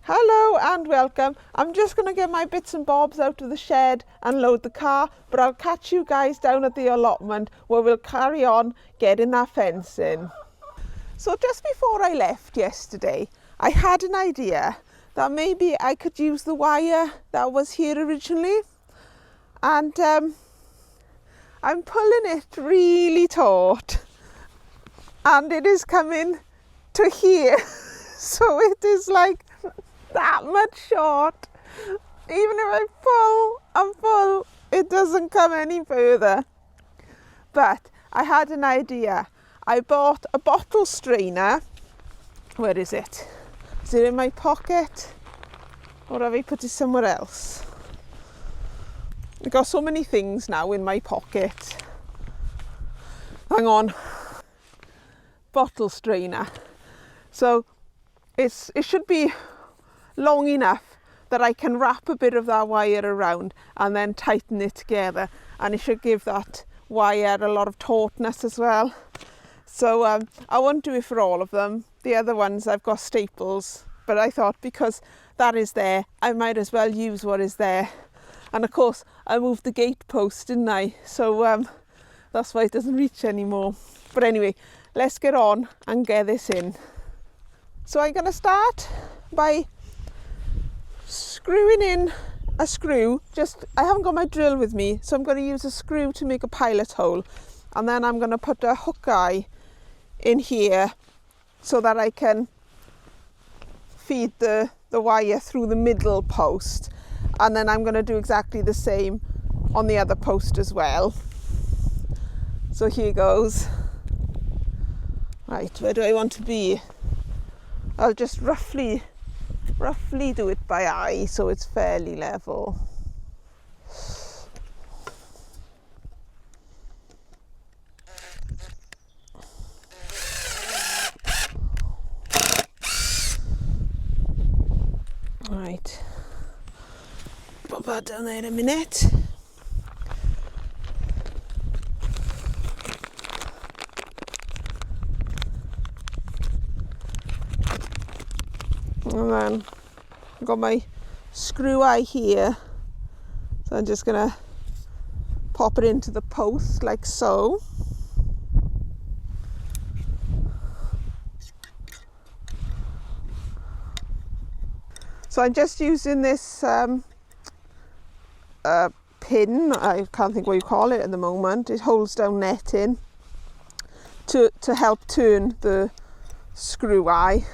Hello and welcome. I'm just going to get my bits and bobs out of the shed and load the car, but I'll catch you guys down at the allotment where we'll carry on getting that fence in. So just before I left yesterday, I had an idea that maybe I could use the wire that was here originally, and I'm pulling it really taut and it is coming to here. So it is like that much short. Even if I pull and pull, it doesn't come any further. But I had an idea. I bought a bottle strainer. Where is it? Is it in my pocket? Or have I put it somewhere else? I've got so many things now in my pocket. Hang on. Bottle strainer. So it should be long enough that I can wrap a bit of that wire around and then tighten it together, and it should give that wire a lot of tautness as well. So I won't do it for all of them. The other ones I've got staples, but I thought because that is there, I might as well use what is there. And of course I moved the gatepost, didn't I? So that's why it doesn't reach anymore. But anyway, let's get on and get this in. So I'm going to start by screwing in a screw. I haven't got my drill with me, so I'm going to use a screw to make a pilot hole, and then I'm going to put a hook eye in here so that I can feed the wire through the middle post, and then I'm going to do exactly the same on the other post as well. So here goes. Right, where do I want to be? I'll just roughly do it by eye so it's fairly level. Right, put that down there in a minute. And then I've got my screw eye here, so I'm just going to pop it into the post like so. So I'm just using this pin, I can't think what you call it at the moment. It holds down netting to help turn the screw eye.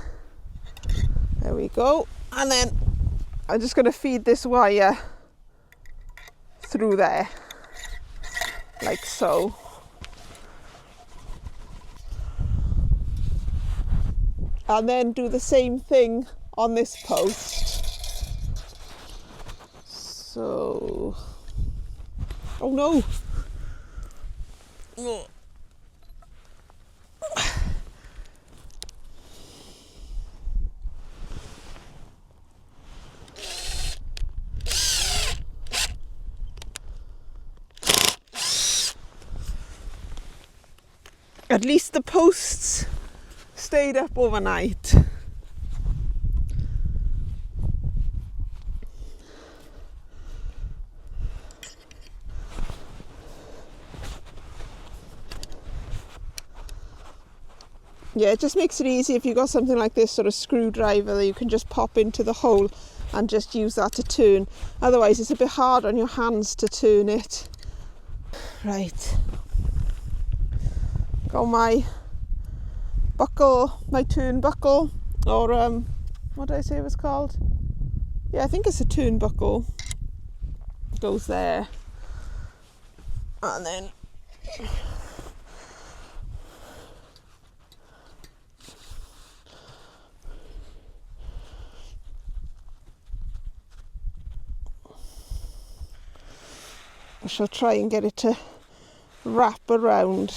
There we go. And then I'm just going to feed this wire through there, like so. And then do the same thing on this post. So, oh no. Oh. At least the posts stayed up overnight. Yeah, it just makes it easy if you've got something like this sort of screwdriver that you can just pop into the hole and just use that to turn. Otherwise it's a bit hard on your hands to turn it. Right. Got my buckle, my turnbuckle, or what did I say it was called? Yeah, I think it's a turnbuckle. Goes there, and then I shall try and get it to wrap around.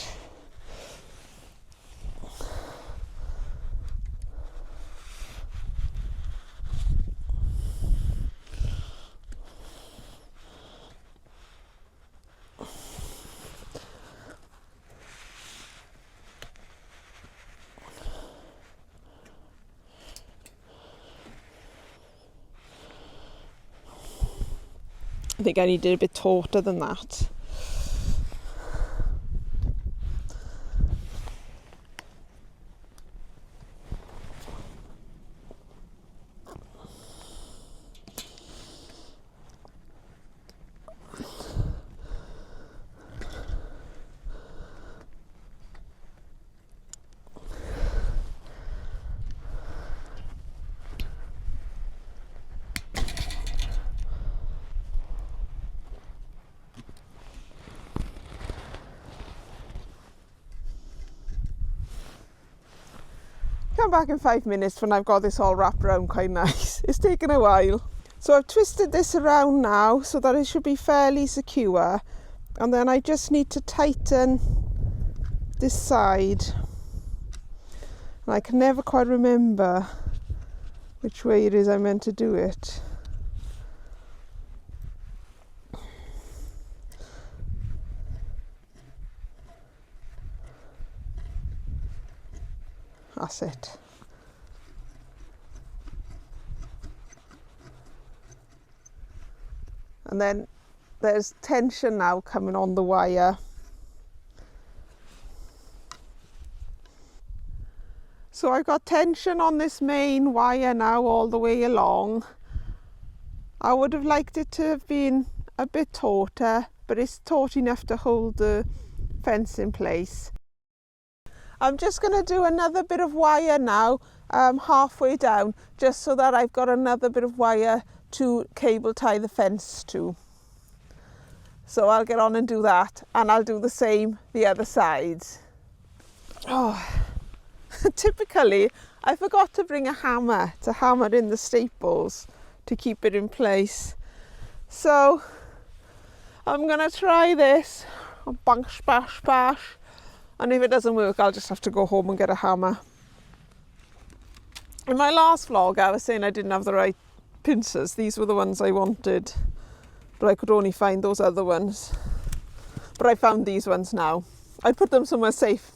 think I needed a bit tauter than that. Come back in 5 minutes when I've got this all wrapped around quite nice. It's taken a while. So I've twisted this around now so that it should be fairly secure, and then I just need to tighten this side. And I can never quite remember which way it is I meant to do it. That's it. And then there's tension now coming on the wire. So I've got tension on this main wire now all the way along. I would have liked it to have been a bit tauter, but it's taut enough to hold the fence in place. I'm just going to do another bit of wire now, halfway down, just so that I've got another bit of wire to cable tie the fence to. So I'll get on and do that, and I'll do the same the other sides. Oh, typically I forgot to bring a hammer to hammer in the staples to keep it in place. So I'm going to try this, bash, bash, bash. And if it doesn't work, I'll just have to go home and get a hammer. In my last vlog, I was saying I didn't have the right pincers. These were the ones I wanted, but I could only find those other ones. But I found these ones now. I put them somewhere safe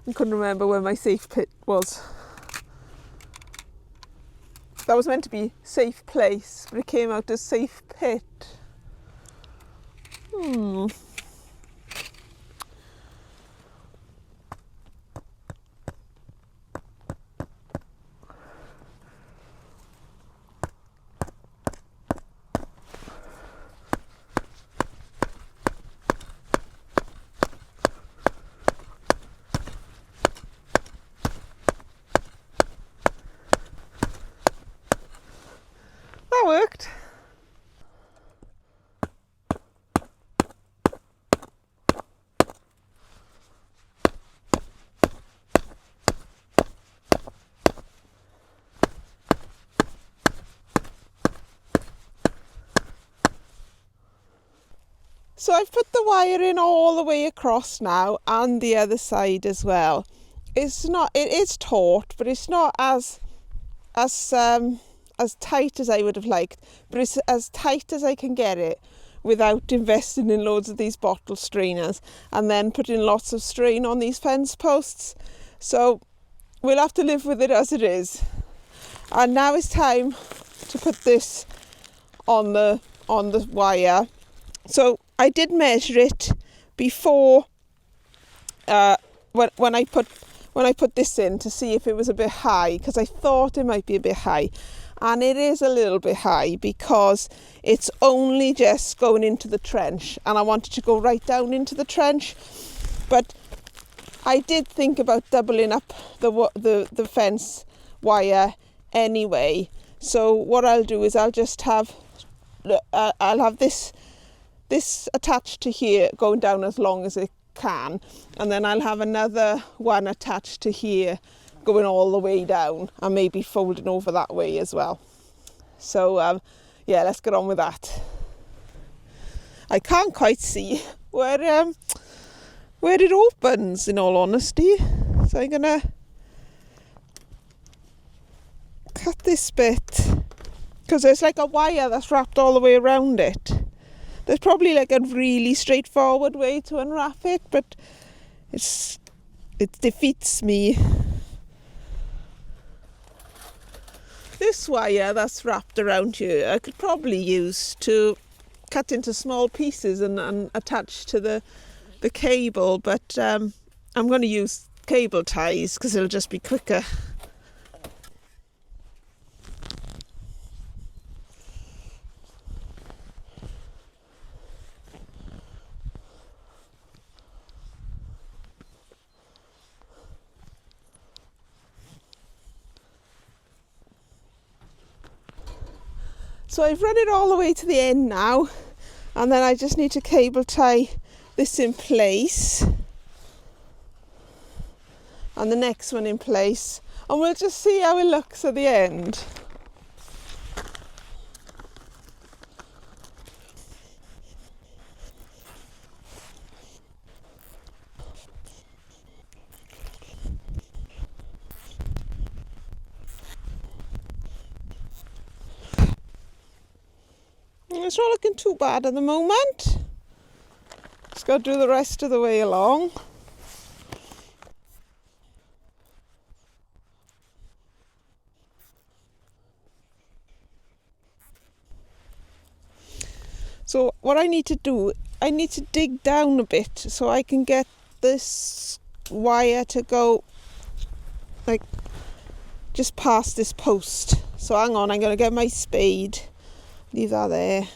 and couldn't remember where my safe pit was. That was meant to be safe place, but it came out as safe pit. That worked. So I've put the wire in all the way across now, and the other side as well. It is taut, but it's not as tight as I would have liked, but it's as tight as I can get it without investing in loads of these bottle strainers and then putting lots of strain on these fence posts. So we'll have to live with it as it is. And now it's time to put this on the wire. So I did measure it before when I put this in to see if it was a bit high, because I thought it might be a bit high. And it is a little bit high because it's only just going into the trench, and I wanted to go right down into the trench. But I did think about doubling up the fence wire anyway. So what I'll do is I'll have this attached to here, going down as long as it can, and then I'll have another one attached to here going all the way down, and maybe folding over that way as well. So yeah, let's get on with that. I can't quite see where it opens, in all honesty, so I'm gonna cut this bit, because there's like a wire that's wrapped all the way around it. There's probably like a really straightforward way to unwrap it, but it defeats me. This wire that's wrapped around here I could probably use to cut into small pieces and attach to the cable, but I'm going to use cable ties because it'll just be quicker. So I've run it all the way to the end now, and then I just need to cable tie this in place and the next one in place, and we'll just see how it looks at the end. It's not looking too bad at the moment. Just got to do the rest of the way along. So what I need to do, I need to dig down a bit so I can get this wire to go like just past this post. So hang on, I'm going to get my spade. Leave that there,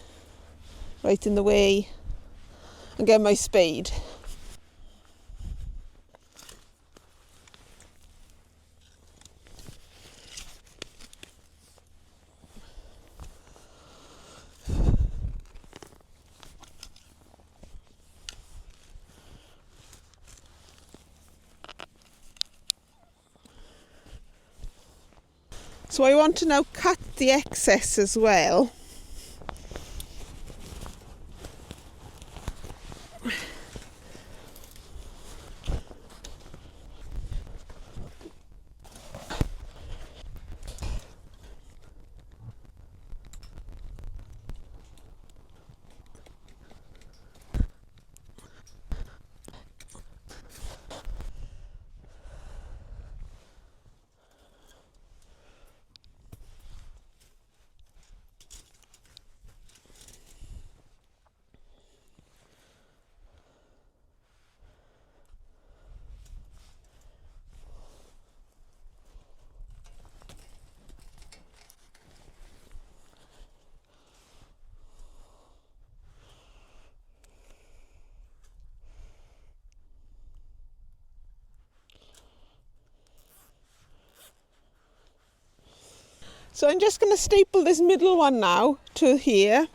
right in the way, and get my spade. So I want to now cut the excess as well. So I'm just going to staple this middle one now to here.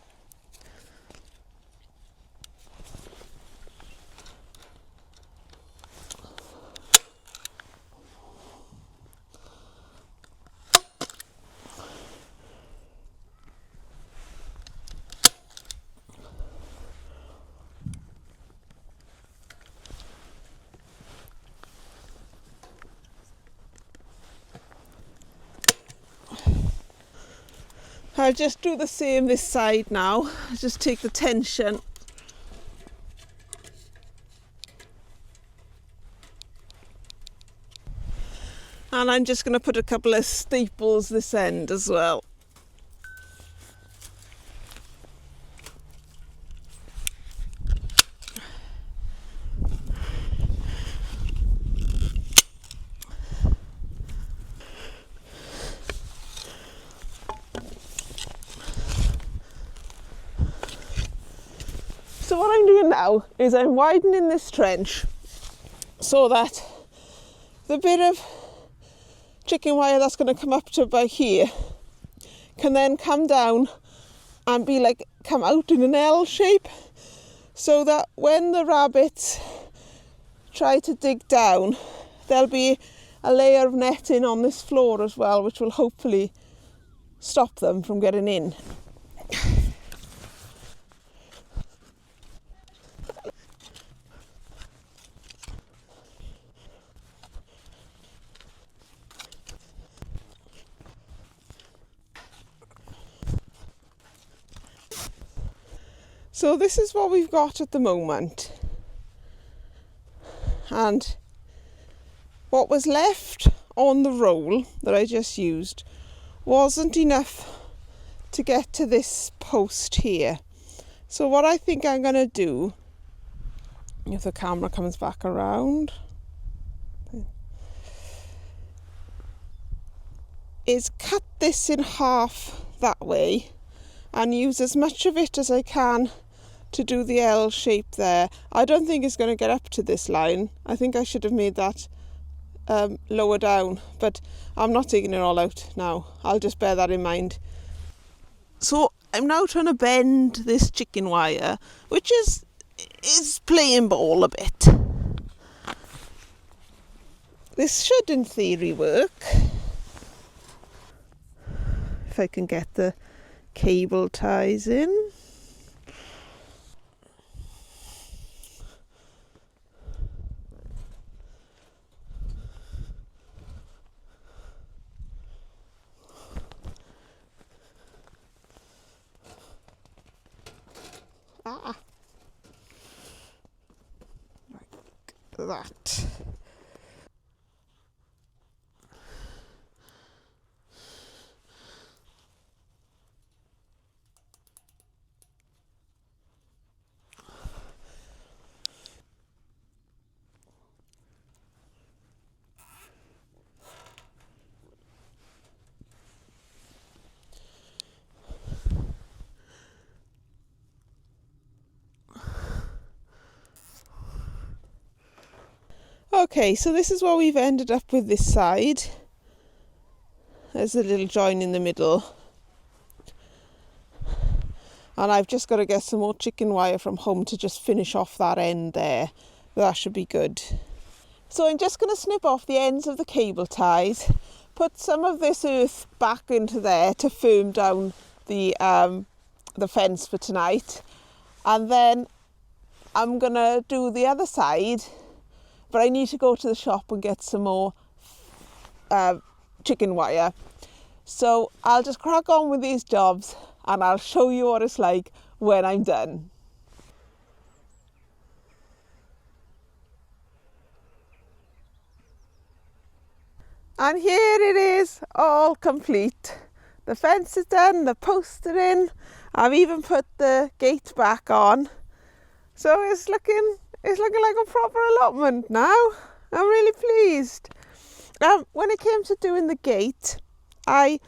I'll just do the same this side now. Just take the tension. And I'm just going to put a couple of staples this end as well. So what I'm doing now is I'm widening this trench so that the bit of chicken wire that's going to come up to about here can then come down and be like come out in an L shape, so that when the rabbits try to dig down, there'll be a layer of netting on this floor as well, which will hopefully stop them from getting in. So this is what we've got at the moment, and what was left on the roll that I just used wasn't enough to get to this post here, So what I think I'm going to do, if the camera comes back around, is cut this in half that way and use as much of it as I can to do the L shape there. I don't think it's going to get up to this line. I think I should have made that lower down, but I'm not taking it all out now. I'll just bear that in mind. So I'm now trying to bend this chicken wire, which is playing ball a bit. This should in theory work, if I can get the cable ties in. Like that. Okay, so this is what we've ended up with this side. There's a little join in the middle. And I've just got to get some more chicken wire from home to just finish off that end there. That should be good. So I'm just going to snip off the ends of the cable ties, put some of this earth back into there to firm down the fence for tonight. And then I'm going to do the other side. But I need to go to the shop and get some more chicken wire. So I'll just crack on with these jobs and I'll show you what it's like when I'm done. And here it is, all complete. The fence is done, the posts are in. I've even put the gate back on. So it's looking like a proper allotment now. I'm really pleased. When it came to doing the gate, I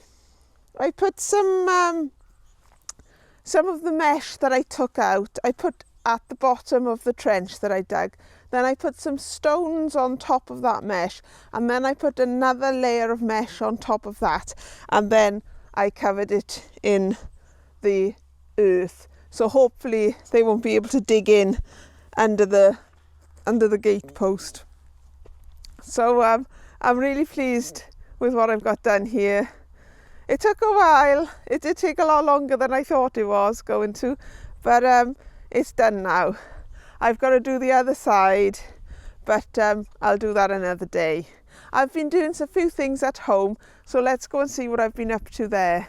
put some of the mesh that I took out, I put at the bottom of the trench that I dug. Then I put some stones on top of that mesh, and then I put another layer of mesh on top of that, and then I covered it in the earth. So hopefully they won't be able to dig in under the gatepost. So I'm really pleased with what I've got done here. It took a while. It did take a lot longer than I thought it was going to, but it's done now. I've got to do the other side, but I'll do that another day. I've been doing a few things at home, so let's go and see what I've been up to there.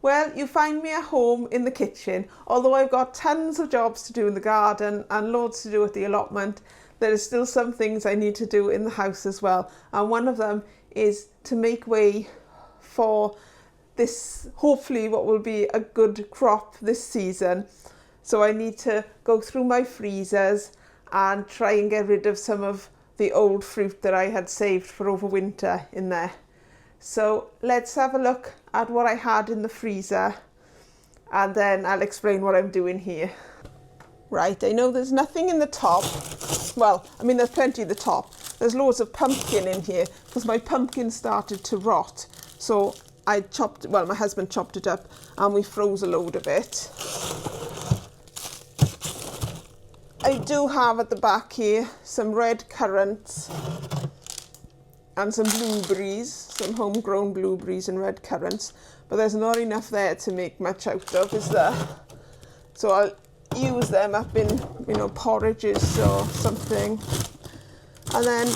Well, you find me at home in the kitchen. Although I've got tons of jobs to do in the garden and loads to do at the allotment, there is still some things I need to do in the house as well. And one of them is to make way for this, hopefully what will be a good crop this season. So I need to go through my freezers and try and get rid of some of the old fruit that I had saved for over winter in there. So let's have a look at what I had in the freezer and then I'll explain what I'm doing here. Right, I know there's nothing in the top. Well, I mean, there's plenty at the top. There's loads of pumpkin in here because my pumpkin started to rot. So my husband chopped it up and we froze a load of it. I do have at the back here some red currants and some blueberries, some homegrown blueberries and red currants, but there's not enough there to make much out of, is there? So I'll use them up in, porridges or something. And then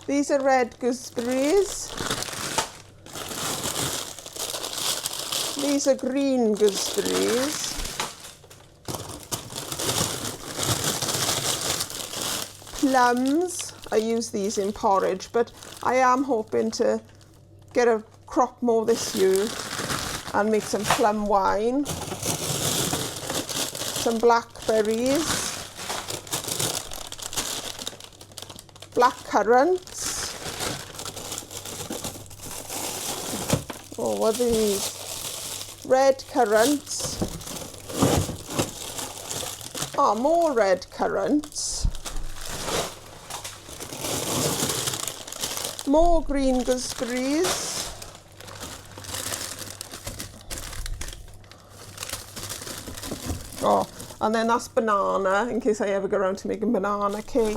these are red gooseberries. These are green gooseberries. Plums, I use these in porridge, but I am hoping to get a crop more this year and make some plum wine. some blackberries, black currants. Oh, what are these? Red currants. Oh, more red currants. More green gooseberries. Oh, and then that's banana, in case I ever go around to making banana cake.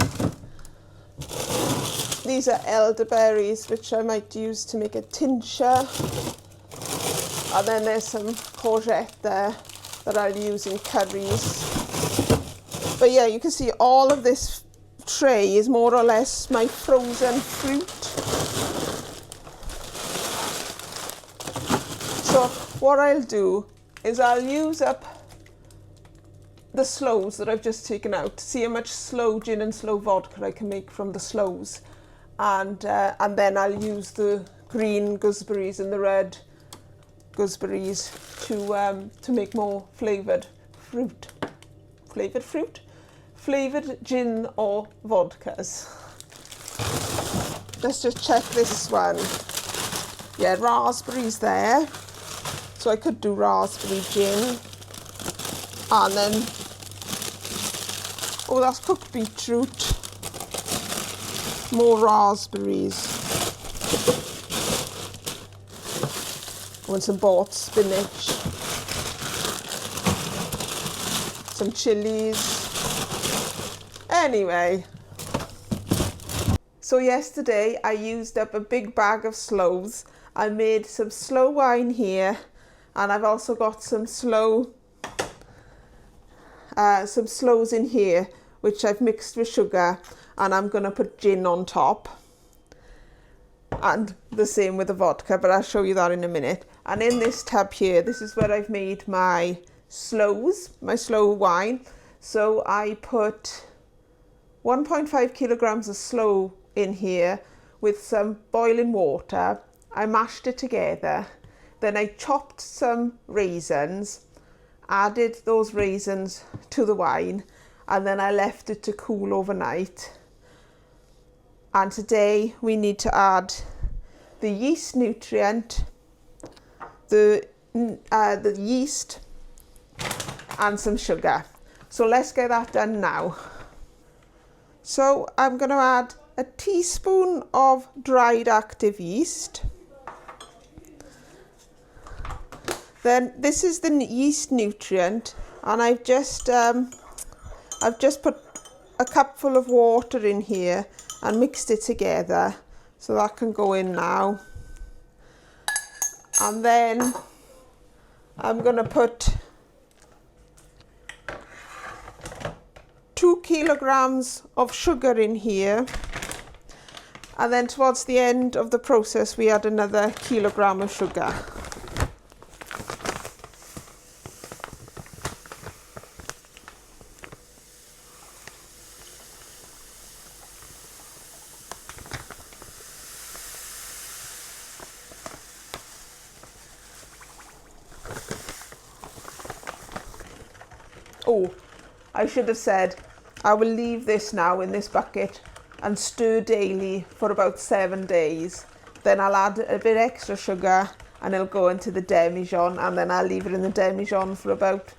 These are elderberries, which I might use to make a tincture. And then there's some courgette there that I'll use in curries. But yeah, you can see all of this tray is more or less my frozen fruit. So what I'll do is I'll use up the sloes that I've just taken out to see how much sloe gin and sloe vodka I can make from the sloes, and then I'll use the green gooseberries and the red gooseberries to make more flavoured gin or vodkas. Let's just check this one. Yeah, raspberries there, so I could do raspberry gin. And then, oh, that's cooked beetroot. More raspberries. And some bought spinach. Some chilies. Anyway. So yesterday I used up a big bag of sloes. I made some sloe wine here, and I've also got some sloes in here, which I've mixed with sugar, and I'm going to put gin on top. And the same with the vodka, but I'll show you that in a minute. And in this tub here, this is where I've made my sloes, my sloe wine. So I put 1.5 kilograms of sloe in here with some boiling water. I mashed it together. Then I chopped some raisins, added those raisins to the wine, and then I left it to cool overnight. And today we need to add the yeast nutrient, the yeast, and some sugar. So let's get that done now. So I'm going to add a teaspoon of dried active yeast. Then this is the yeast nutrient, and I've just put a cupful of water in here and mixed it together, so that can go in now. And then I'm going to put 2 kilograms of sugar in here, and then towards the end of the process we add another kilogram of sugar. Oh, I should have said, I will leave this now in this bucket and stir daily for about 7 days. Then I'll add a bit extra sugar and it'll go into the demijohn, and then I'll leave it in the demijohn for about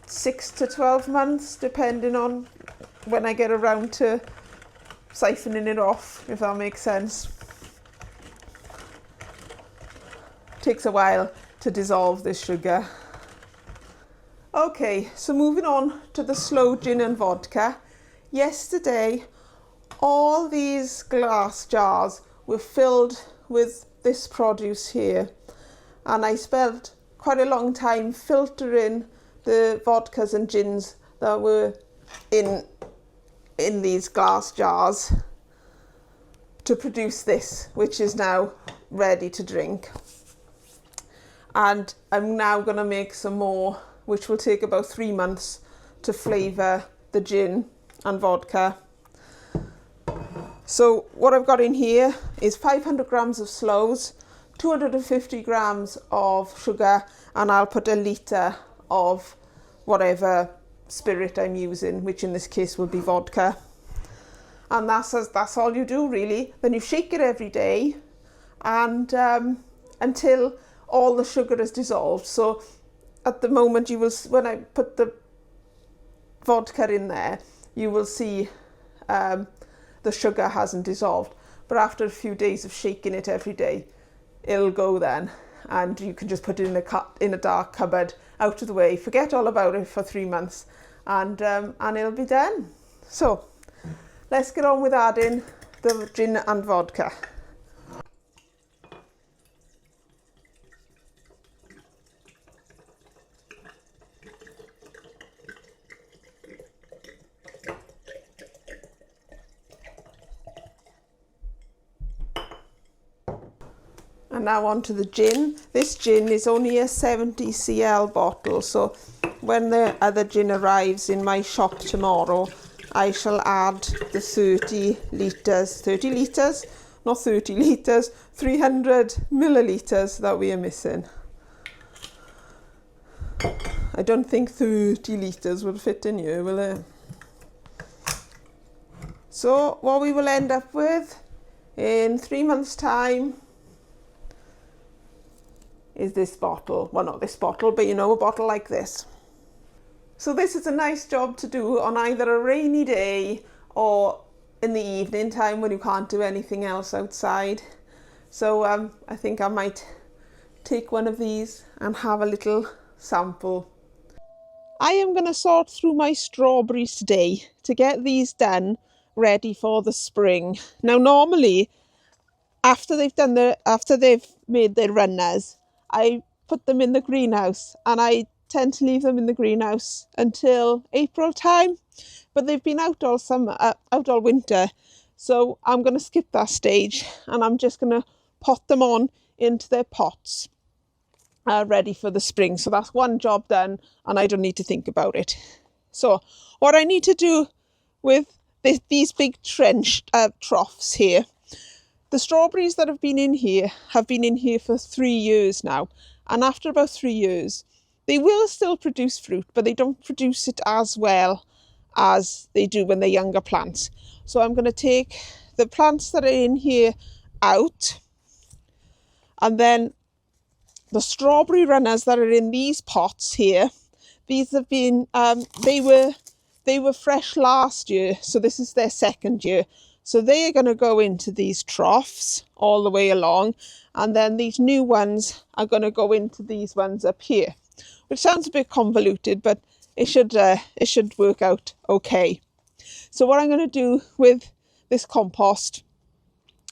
6 to 12 months, depending on when I get around to siphoning it off, if that makes sense. Takes a while to dissolve this sugar. Okay, so moving on to the sloe gin and vodka. Yesterday, all these glass jars were filled with this produce here, and I spent quite a long time filtering the vodkas and gins that were in these glass jars to produce this, which is now ready to drink. And I'm now going to make some more, which will take about 3 months to flavour the gin and vodka. So what I've got in here is 500 grams of sloes, 250 grams of sugar, and I'll put a litre of whatever spirit I'm using, which in this case will be vodka. And that's all you do really. Then you shake it every day, and until all the sugar is dissolved. So at the moment, you will, when I put the vodka in there, you will see the sugar hasn't dissolved. But after a few days of shaking it every day, it'll go then, and you can just put it in a dark cupboard, out of the way, forget all about it for 3 months, and it'll be done. So let's get on with adding the gin and vodka. And now on to the gin. This gin is only a 70 cl bottle, so when the other gin arrives in my shop tomorrow, I shall add the 30 litres, not 30 litres, 300 millilitres that we are missing. I don't think 30 litres will fit in here, will it? So what we will end up with in 3 months' time is this bottle. Well, not this bottle, but you know, a bottle like this. So this is a nice job to do on either a rainy day or in the evening time when you can't do anything else outside. So I think I might take one of these and have a little sample. I am going to sort through my strawberries today to get these done ready for the spring. Now normally after they've made their runners, I put them in the greenhouse, and I tend to leave them in the greenhouse until April time, but they've been out all summer, out all winter, so I'm going to skip that stage, and I'm just going to pot them on into their pots ready for the spring. So that's one job done, and I don't need to think about it. So what I need to do with these big troughs here, the strawberries that have been in here for 3 years now, and after about 3 years they will still produce fruit, but they don't produce it as well as they do when they're younger plants. So I'm going to take the plants that are in here out, and then the strawberry runners that are in these pots here, these have been they were fresh last year, so this is their second year. So they are going to go into these troughs all the way along, and then these new ones are going to go into these ones up here, which sounds a bit convoluted, but it should work out okay. So what I'm going to do with this compost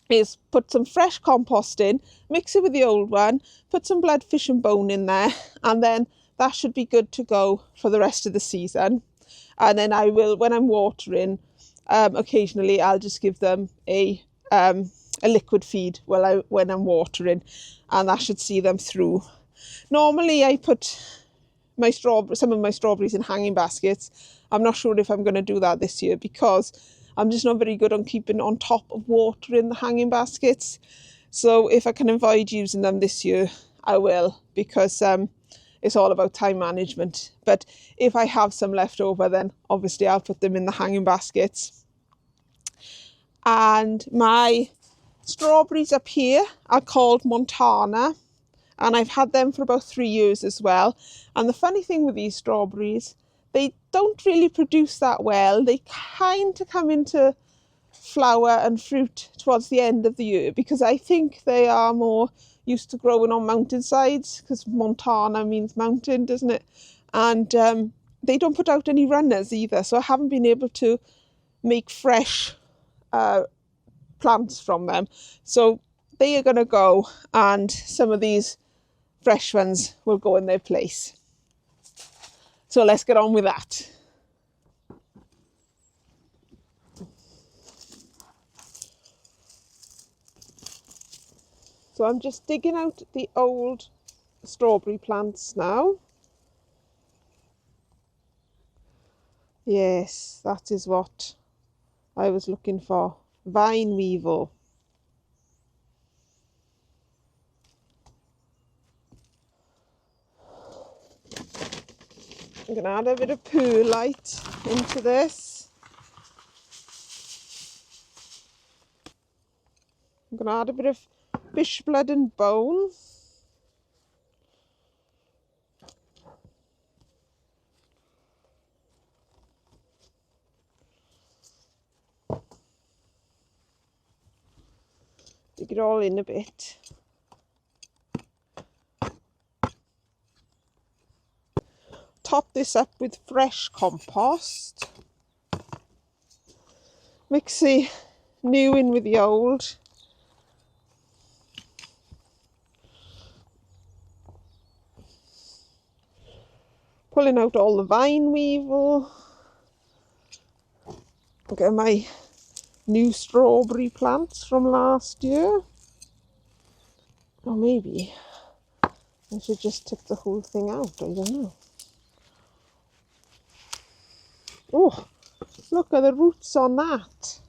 is put some fresh compost in, mix it with the old one, put some blood, fish and bone in there, and then that should be good to go for the rest of the season. And then I will, when I'm watering, occasionally I'll just give them a liquid feed when I'm watering, and that should see them through. Normally I put some of my strawberries in hanging baskets. I'm not sure if I'm going to do that this year, because I'm just not very good on keeping on top of watering the hanging baskets. So if I can avoid using them this year, I will, because it's all about time management. But if I have some left over, then obviously I'll put them in the hanging baskets. And my strawberries up here are called Montana, and I've had them for about 3 years as well. And the funny thing with these strawberries, they don't really produce that well. They kind of come into flower and fruit towards the end of the year, because I think they are more used to growing on mountainsides, because Montana means mountain, doesn't it? And they don't put out any runners either, so I haven't been able to make fresh plants from them. So they are going to go, and some of these fresh ones will go in their place. So let's get on with that. So I'm just digging out the old strawberry plants now. Yes, that is what I was looking for. Vine weevil. I'm going to add a bit of perlite into this. I'm going to add a bit of fish blood and bone. Dig it all in a bit. Top this up with fresh compost. Mix the new in with the old. Pulling out all the vine weevil. Get my new strawberry plants from last year. Or maybe I should just take the whole thing out, I don't know. Oh, look at the roots on that.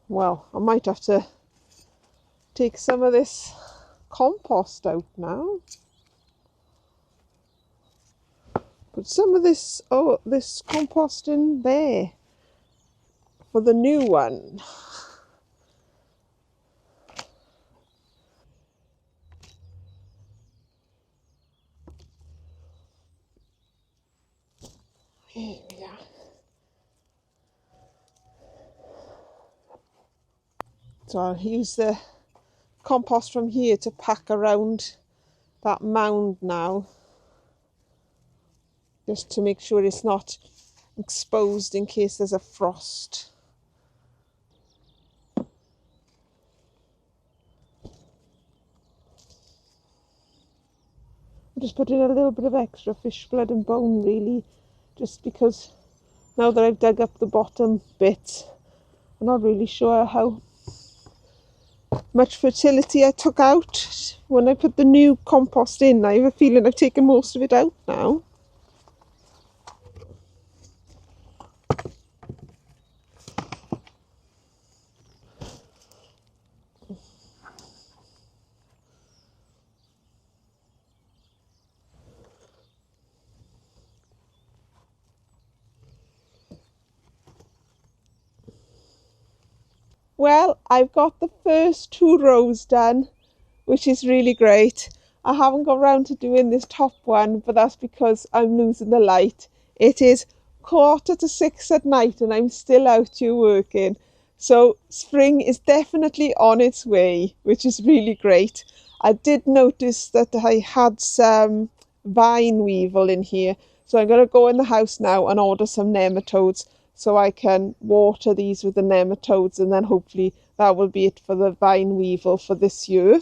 Well, I might have to take some of this compost out now. Put some of this, this compost in there for the new one. Here we are. So I'll use the compost from here to pack around that mound now, just to make sure it's not exposed in case there's a frost. I'm just putting a little bit of extra fish blood and bone, really, just because now that I've dug up the bottom bit, I'm not really sure how much fertility I took out when I put the new compost in. I have a feeling I've taken most of it out now. Well, I've got the first 2 rows done, which is really great. I haven't got around to doing this top one, but that's because I'm losing the light. It is 5:45 at night and I'm still out here working. So spring is definitely on its way, which is really great. I did notice that I had some vine weevil in here. So I'm going to go in the house now and order some nematodes so I can water these with the nematodes, and then hopefully that will be it for the vine weevil for this year.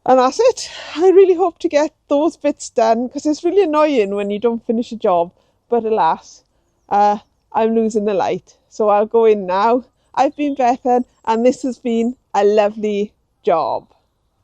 And that's it. I really hope to get those bits done, because it's really annoying when you don't finish a job. But alas, I'm losing the light. So I'll go in now. I've been Bethan, and this has been a lovely job.